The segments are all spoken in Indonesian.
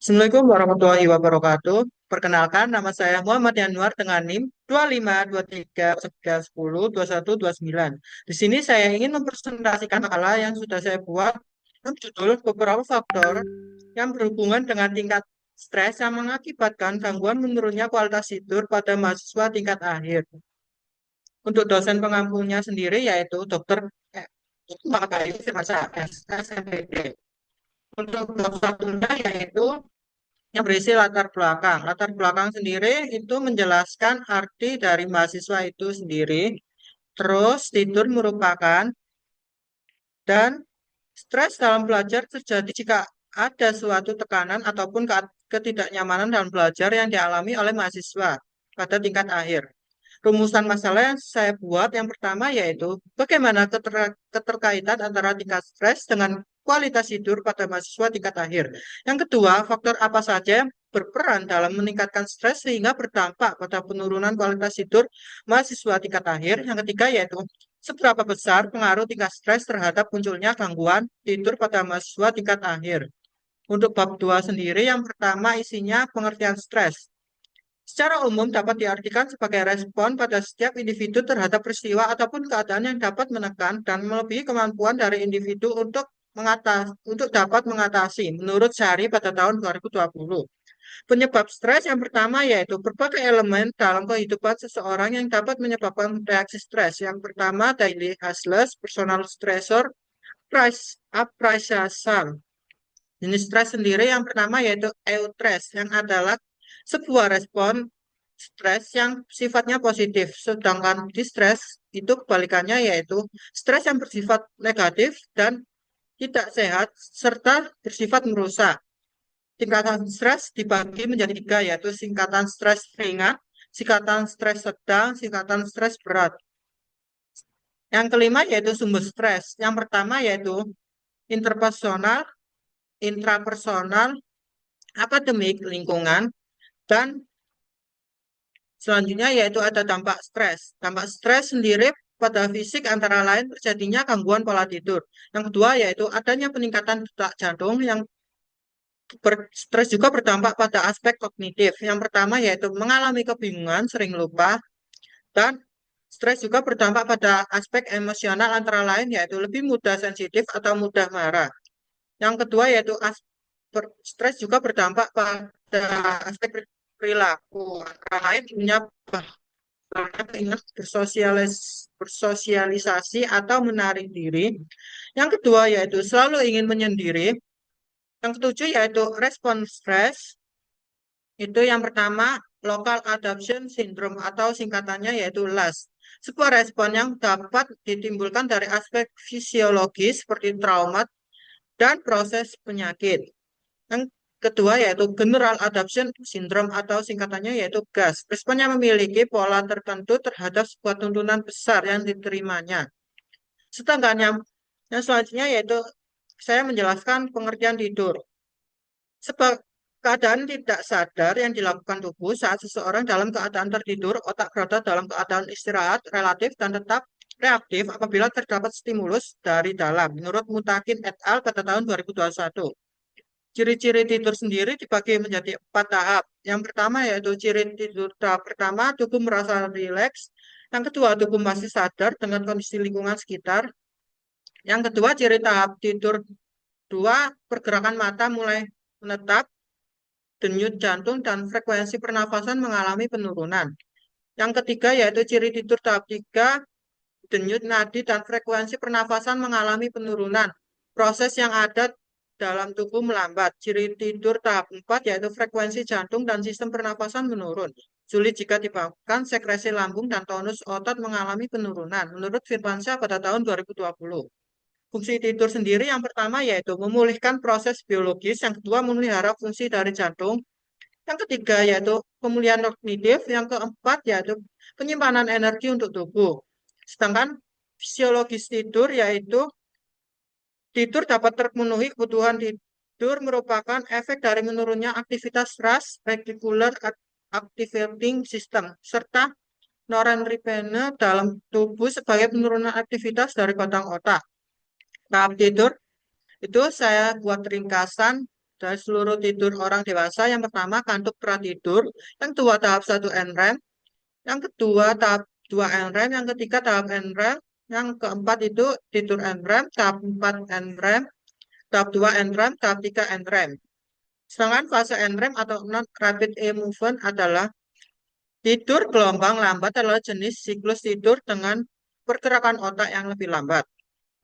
Assalamualaikum warahmatullahi wabarakatuh. Perkenalkan, nama saya Muhammad Yanuar dengan NIM 252311102129. Di sini saya ingin mempresentasikan makalah yang sudah saya buat dengan judul beberapa faktor yang berhubungan dengan tingkat stres yang mengakibatkan gangguan menurunnya kualitas tidur pada mahasiswa tingkat akhir. Untuk dosen pengampunya sendiri yaitu Dr. Makayu Firmansyah, SMPD. Untuk bab satunya yaitu yang berisi latar belakang. Latar belakang sendiri itu menjelaskan arti dari mahasiswa itu sendiri. Terus tidur merupakan dan stres dalam belajar terjadi jika ada suatu tekanan ataupun ketidaknyamanan dalam belajar yang dialami oleh mahasiswa pada tingkat akhir. Rumusan masalah yang saya buat yang pertama yaitu bagaimana keterkaitan antara tingkat stres dengan kualitas tidur pada mahasiswa tingkat akhir. Yang kedua, faktor apa saja yang berperan dalam meningkatkan stres sehingga berdampak pada penurunan kualitas tidur mahasiswa tingkat akhir. Yang ketiga yaitu seberapa besar pengaruh tingkat stres terhadap munculnya gangguan tidur pada mahasiswa tingkat akhir. Untuk bab 2 sendiri, yang pertama isinya pengertian stres. Secara umum dapat diartikan sebagai respon pada setiap individu terhadap peristiwa ataupun keadaan yang dapat menekan dan melebihi kemampuan dari individu untuk dapat mengatasi menurut Syari pada tahun 2020. Penyebab stres yang pertama yaitu berbagai elemen dalam kehidupan seseorang yang dapat menyebabkan reaksi stres. Yang pertama daily hassles, personal stressor, appraisal. Jenis stres sendiri yang pertama yaitu eustress yang adalah sebuah respon stres yang sifatnya positif, sedangkan distress itu kebalikannya yaitu stres yang bersifat negatif dan tidak sehat serta bersifat merusak. Tingkatan stres dibagi menjadi tiga yaitu singkatan stres ringan, singkatan stres sedang, singkatan stres berat. Yang kelima yaitu sumber stres. Yang pertama yaitu interpersonal, intrapersonal, akademik, lingkungan, dan selanjutnya yaitu ada dampak stres. Dampak stres sendiri pada fisik antara lain terjadinya gangguan pola tidur. Yang kedua yaitu adanya peningkatan detak jantung yang stres juga berdampak pada aspek kognitif. Yang pertama yaitu mengalami kebingungan, sering lupa, dan stres juga berdampak pada aspek emosional antara lain yaitu lebih mudah sensitif atau mudah marah. Yang kedua yaitu stres juga berdampak pada aspek perilaku. Antara lain punya ingat bersosialisasi atau menarik diri. Yang kedua yaitu selalu ingin menyendiri. Yang ketujuh yaitu respon stres. Itu yang pertama local adaptation syndrome atau singkatannya yaitu LAS. Sebuah respon yang dapat ditimbulkan dari aspek fisiologis seperti trauma dan proses penyakit. Yang kedua yaitu General Adaptation Syndrome atau singkatannya yaitu GAS. Responnya memiliki pola tertentu terhadap sebuah tuntunan besar yang diterimanya. Sedangkan yang selanjutnya yaitu saya menjelaskan pengertian tidur. Sebab keadaan tidak sadar yang dilakukan tubuh saat seseorang dalam keadaan tertidur, otak berada dalam keadaan istirahat relatif dan tetap reaktif apabila terdapat stimulus dari dalam. Menurut Mutakin et al. Pada tahun 2021. Ciri-ciri tidur sendiri dibagi menjadi 4 tahap. Yang pertama yaitu ciri tidur tahap pertama, tubuh merasa rileks. Yang kedua, tubuh masih sadar dengan kondisi lingkungan sekitar. Yang kedua, ciri tahap tidur 2, pergerakan mata mulai menetap, denyut jantung, dan frekuensi pernafasan mengalami penurunan. Yang ketiga yaitu ciri tidur tahap 3, denyut nadi dan frekuensi pernafasan mengalami penurunan. Proses yang ada dalam tubuh melambat. Ciri tidur tahap 4 yaitu frekuensi jantung dan sistem pernafasan menurun. Sulit jika dibangunkan, sekresi lambung dan tonus otot mengalami penurunan. Menurut Firmansyah pada tahun 2020. Fungsi tidur sendiri yang pertama yaitu memulihkan proses biologis, yang kedua memelihara fungsi dari jantung, yang ketiga yaitu pemulihan kognitif, yang keempat yaitu penyimpanan energi untuk tubuh. Sedangkan fisiologis tidur yaitu tidur dapat terpenuhi kebutuhan tidur merupakan efek dari menurunnya aktivitas RAS, reticular activating system, serta norepinefrine dalam tubuh sebagai penurunan aktivitas dari batang otak. Tahap tidur itu saya buat ringkasan dari seluruh tidur orang dewasa. Yang pertama, kantuk pratidur. Yang kedua, tahap 1 NREM. Yang kedua, tahap 2 NREM. Yang ketiga, tahap NREM. Yang keempat itu tidur NREM. Tahap 4 NREM. Tahap 2 NREM. Tahap 3 NREM. Sedangkan fase NREM atau non-rapid eye movement adalah tidur gelombang lambat adalah jenis siklus tidur dengan pergerakan otak yang lebih lambat.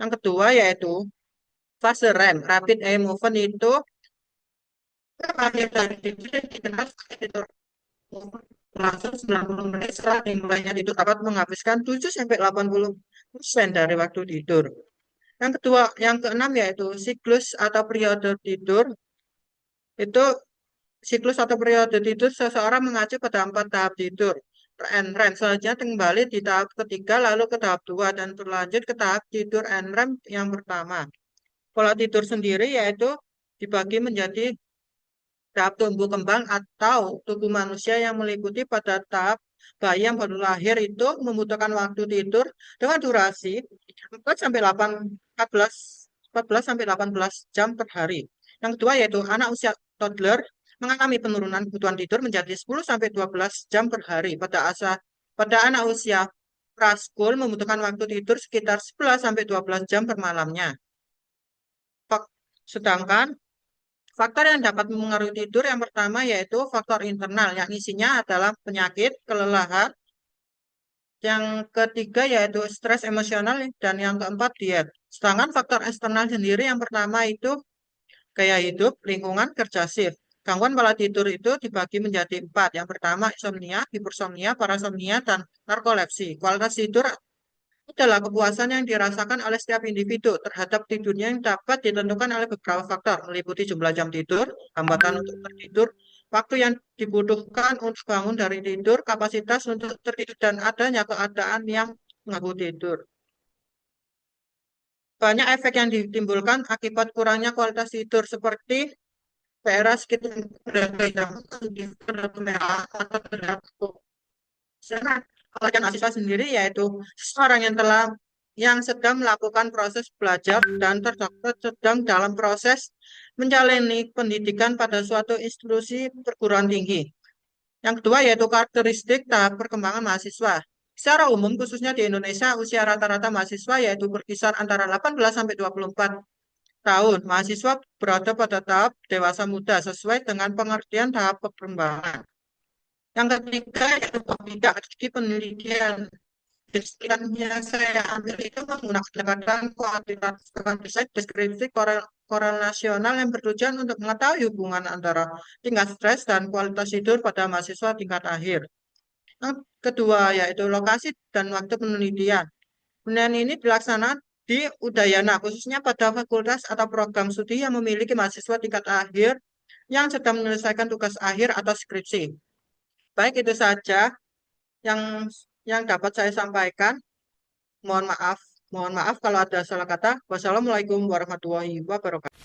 Yang kedua yaitu fase REM, rapid eye movement itu akhir dari tidur yang dikenal sebagai tidur langsung 90 menit setelah dimulainya tidur dapat menghabiskan 7-80% dari waktu tidur. Yang kedua, yang keenam yaitu siklus atau periode tidur. Itu siklus atau periode tidur seseorang mengacu pada 4 tahap tidur. NREM selanjutnya kembali di tahap ketiga lalu ke tahap 2 dan berlanjut ke tahap tidur NREM yang pertama. Pola tidur sendiri yaitu dibagi menjadi tahap tumbuh kembang atau tubuh manusia yang meliputi pada tahap bayi yang baru lahir itu membutuhkan waktu tidur dengan durasi 4 sampai 8 14 sampai 18 jam per hari. Yang kedua yaitu anak usia toddler mengalami penurunan kebutuhan tidur menjadi 10 sampai 12 jam per hari. Pada anak usia praskul membutuhkan waktu tidur sekitar 11 sampai 12 jam per malamnya. Sedangkan faktor yang dapat mempengaruhi tidur yang pertama yaitu faktor internal yang isinya adalah penyakit, kelelahan. Yang ketiga yaitu stres emosional dan yang keempat diet. Sedangkan faktor eksternal sendiri yang pertama itu gaya hidup, lingkungan, kerja shift. Gangguan pola tidur itu dibagi menjadi 4. Yang pertama insomnia, hipersomnia, parasomnia, dan narkolepsi. Kualitas tidur adalah kepuasan yang dirasakan oleh setiap individu terhadap tidurnya yang dapat ditentukan oleh beberapa faktor, meliputi jumlah jam tidur, hambatan untuk tertidur, waktu yang dibutuhkan untuk bangun dari tidur, kapasitas untuk tertidur, dan adanya keadaan yang mengganggu tidur. Banyak efek yang ditimbulkan akibat kurangnya kualitas tidur seperti daerah sekitar yang merah atau terdapat. Sedangkan kalau mahasiswa sendiri yaitu seseorang yang sedang melakukan proses belajar dan terdaftar sedang dalam proses menjalani pendidikan pada suatu institusi perguruan tinggi. Yang kedua yaitu karakteristik tahap perkembangan mahasiswa. Secara umum khususnya di Indonesia usia rata-rata mahasiswa yaitu berkisar antara 18 sampai 24 tahun. Mahasiswa berada pada tahap dewasa muda sesuai dengan pengertian tahap perkembangan. Yang ketiga yaitu tidak di penelitian. Yang saya ambil itu menggunakan pendekatan kuantitatif deskripsi korelasional yang bertujuan untuk mengetahui hubungan antara tingkat stres dan kualitas tidur pada mahasiswa tingkat akhir. Yang kedua yaitu lokasi dan waktu penelitian. Penelitian ini dilaksanakan di Udayana, khususnya pada fakultas atau program studi yang memiliki mahasiswa tingkat akhir yang sedang menyelesaikan tugas akhir atau skripsi. Baik, itu saja yang dapat saya sampaikan. Mohon maaf. Mohon maaf kalau ada salah kata. Wassalamualaikum warahmatullahi wabarakatuh.